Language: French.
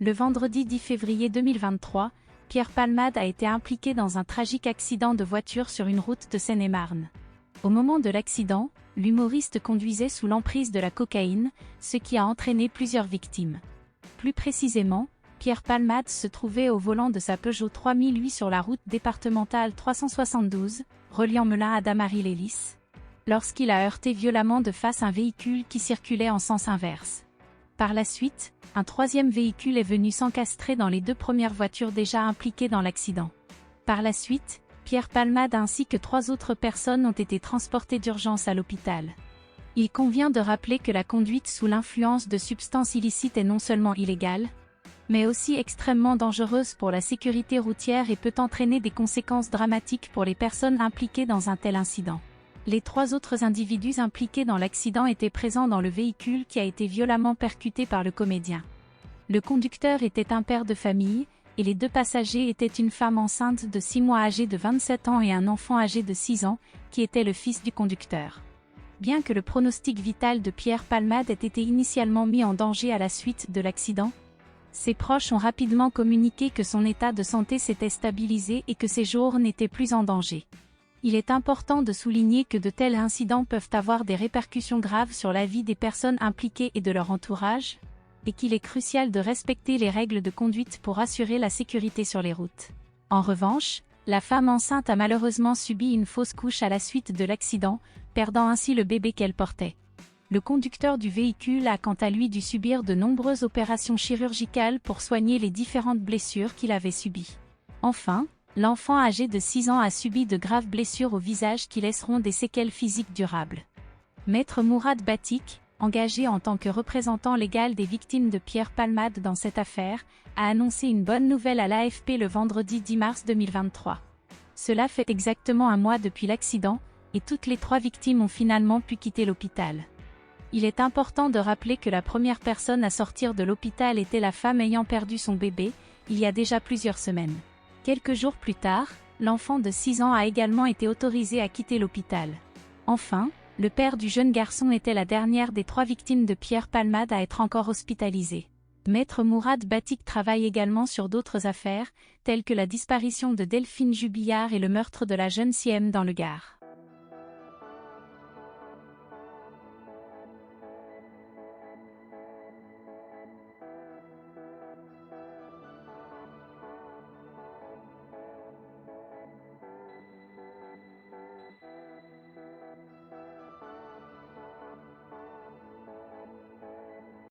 Le vendredi 10 février 2023, Pierre Palmade a été impliqué dans un tragique accident de voiture sur une route de Seine-et-Marne. Au moment de l'accident, l'humoriste conduisait sous l'emprise de la cocaïne, ce qui a entraîné plusieurs victimes. Plus précisément, Pierre Palmade se trouvait au volant de sa Peugeot 3008 sur la route départementale 372, reliant Melun à Damary-lès-Lys, lorsqu'il a heurté violemment de face un véhicule qui circulait en sens inverse. Par la suite, un troisième véhicule est venu s'encastrer dans les deux premières voitures déjà impliquées dans l'accident. Par la suite, Pierre Palmade ainsi que 3 autres personnes ont été transportées d'urgence à l'hôpital. Il convient de rappeler que la conduite sous l'influence de substances illicites est non seulement illégale, mais aussi extrêmement dangereuse pour la sécurité routière et peut entraîner des conséquences dramatiques pour les personnes impliquées dans un tel incident. Les 3 autres individus impliqués dans l'accident étaient présents dans le véhicule qui a été violemment percuté par le comédien. Le conducteur était un père de famille, et les 2 passagers étaient une femme enceinte de 6 mois âgée de 27 ans et un enfant âgé de 6 ans, qui était le fils du conducteur. Bien que le pronostic vital de Pierre Palmade ait été initialement mis en danger à la suite de l'accident, ses proches ont rapidement communiqué que son état de santé s'était stabilisé et que ses jours n'étaient plus en danger. Il est important de souligner que de tels incidents peuvent avoir des répercussions graves sur la vie des personnes impliquées et de leur entourage, et qu'il est crucial de respecter les règles de conduite pour assurer la sécurité sur les routes. En revanche, la femme enceinte a malheureusement subi une fausse couche à la suite de l'accident, perdant ainsi le bébé qu'elle portait. Le conducteur du véhicule a quant à lui dû subir de nombreuses opérations chirurgicales pour soigner les différentes blessures qu'il avait subies. Enfin, l'enfant âgé de 6 ans a subi de graves blessures au visage qui laisseront des séquelles physiques durables. Maître Mourad Batik, engagé en tant que représentant légal des victimes de Pierre Palmade dans cette affaire, a annoncé une bonne nouvelle à l'AFP le vendredi 10 mars 2023. Cela fait exactement un mois depuis l'accident, et toutes les 3 victimes ont finalement pu quitter l'hôpital. Il est important de rappeler que la première personne à sortir de l'hôpital était la femme ayant perdu son bébé, il y a déjà plusieurs semaines. Quelques jours plus tard, l'enfant de 6 ans a également été autorisé à quitter l'hôpital. Enfin, le père du jeune garçon était la dernière des 3 victimes de Pierre Palmade à être encore hospitalisée. Maître Mourad Batik travaille également sur d'autres affaires, telles que la disparition de Delphine Jubillard et le meurtre de la jeune Siem dans le Gard.